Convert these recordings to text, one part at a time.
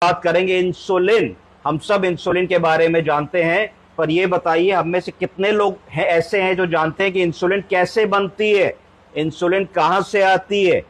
बात करेंगे इंसुलिन। हम सब इंसुलिन के बारे में जानते हैं, पर ये बताइए हम में से कितने लोग हैं ऐसे हैं जो जानते हैं कि इंसुलिन कैसे बनती है, इंसुलिन कहां से आती है?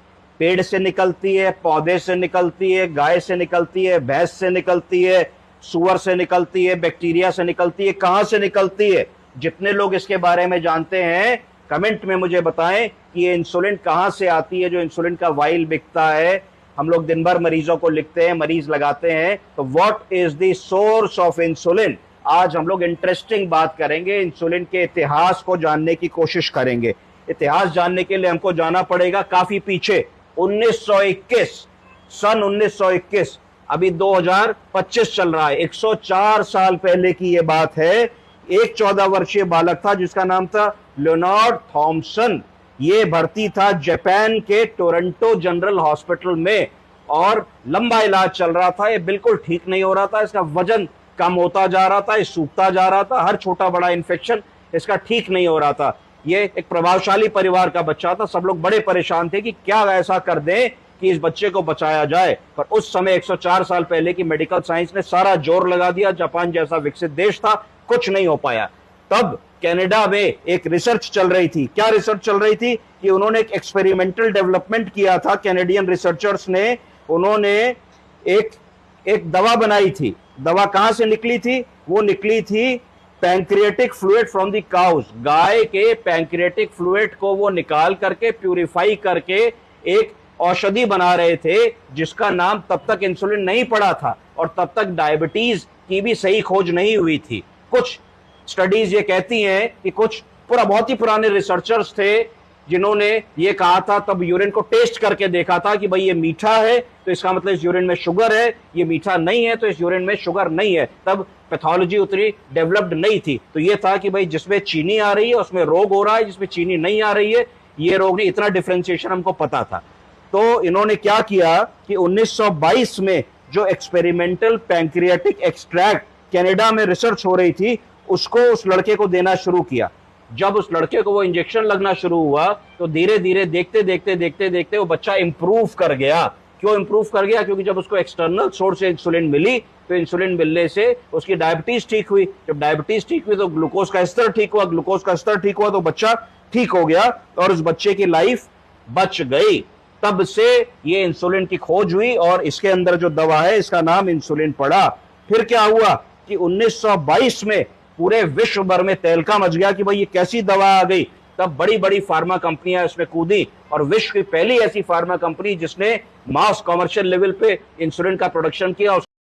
पेड़ से निकलती है, पौधे से निकलती है, गाय से निकलती है, भैंस से निकलती है, सुअर से निकलती है, बैक्टीरिया से निकलती है, कहां से निकलती है? जितने लोग इसके बारे में जानते हैं कमेंट में मुझे बताएं कि ये इंसुलिन कहां से आती है। जो इंसुलिन का वाइल बिकता है, हम लोग दिन भर मरीजों को लिखते हैं, मरीज लगाते हैं, तो what is the source of insulin? आज हम लोग इंटरेस्टिंग बात करेंगे, इंसुलिन के इतिहास को जानने की कोशिश करेंगे। इतिहास जानने के लिए हमको जाना पड़ेगा काफी पीछे, 1921, सन 1921, अभी 2025 चल रहा है, 104 साल पहले की यह बात है। एक 14 वर्षीय बालक था जिसका नाम था लियोनार्ड थॉमसन। ये भर्ती था जापान के टोरंटो जनरल हॉस्पिटल में और लंबा इलाज चल रहा था। ये बिल्कुल ठीक नहीं हो रहा था, इसका वजन कम होता जा रहा था, ये सूखता जा रहा था, हर छोटा बड़ा इन्फेक्शन इसका ठीक नहीं हो रहा था। ये एक प्रभावशाली परिवार का बच्चा था, सब लोग बड़े परेशान थे कि क्या ऐसा कर दें कि इस बच्चे को बचाया जाए। पर उस समय 104 साल पहले की मेडिकल साइंस ने सारा जोर लगा दिया। जापान जैसा विकसित देश था, कुछ नहीं हो पाया। तब कनाडा में एक रिसर्च चल रही थी। क्या रिसर्च चल रही थी कि उन्होंने एक एक्सपेरिमेंटल डेवलपमेंट किया था, कैनेडियन रिसर्चर्स ने। उन्होंने एक दवा बनाई थी। दवा कहां से निकली थी? वो निकली थी pancreatic fluid from the cows. गाय के पैंक्रियाटिक फ्लूइड को वो निकाल करके प्यूरिफाई करके एक औषधि बना रहे थे जिसका नाम तब तक इंसुलिन नहीं पड़ा था और तब तक डायबिटीज की भी सही खोज नहीं हुई थी। कुछ स्टडीज ये कहती हैं कि कुछ बहुत ही पुराने रिसर्चर्स थे जिन्होंने ये कहा था, तब यूरिन को टेस्ट करके देखा था कि भाई ये मीठा है तो इसका मतलब इस यूरिन में शुगर है, ये मीठा नहीं है तो इस यूरिन में शुगर नहीं है। तब पैथोलॉजी उतनी डेवलप्ड नहीं थी, तो ये था कि भाई जिसमें चीनी आ रही है उसमें रोग हो रहा है, जिसमें चीनी नहीं आ रही है ये रोग नहीं। इतना डिफरेंशिएशन हमको पता था। तो इन्होंने क्या किया कि 1922 में जो एक्सपेरिमेंटल पैंक्रियाटिक एक्सट्रैक्ट कनाडा में रिसर्च हो रही थी उसको उस लड़के को देना शुरू किया। जब उस लड़के को वो इंजेक्शन लगना शुरू हुआ तो धीरे धीरे देखते देखते देखते देखते वो बच्चा इंप्रूव कर गया। क्यों इंप्रूव कर गया? क्योंकि जब उसको एक्सटर्नल सोर्स से इंसुलिन मिली तो इंसुलिन मिलने से उसकी डायबिटीज ठीक हुई। जब डायबिटीज ठीक हुई तो ग्लूकोज का स्तर ठीक हुआ, ग्लूकोज का स्तर ठीक हुआ तो बच्चा ठीक हो गया और उस बच्चे की लाइफ बच गई। तब से ये इंसुलिन की खोज हुई और इसके अंदर जो दवा है इसका नाम इंसुलिन पड़ा। फिर क्या हुआ कि 1922 में पूरे विश्व भर में तहलका मच गया कि भाई ये कैसी दवा आ गई। तब बड़ी बड़ी फार्मा कंपनियां इसमें कूदी और विश्व की पहली ऐसी फार्मा कंपनी जिसने मास कमर्शियल लेवल पे इंसुलिन का प्रोडक्शन किया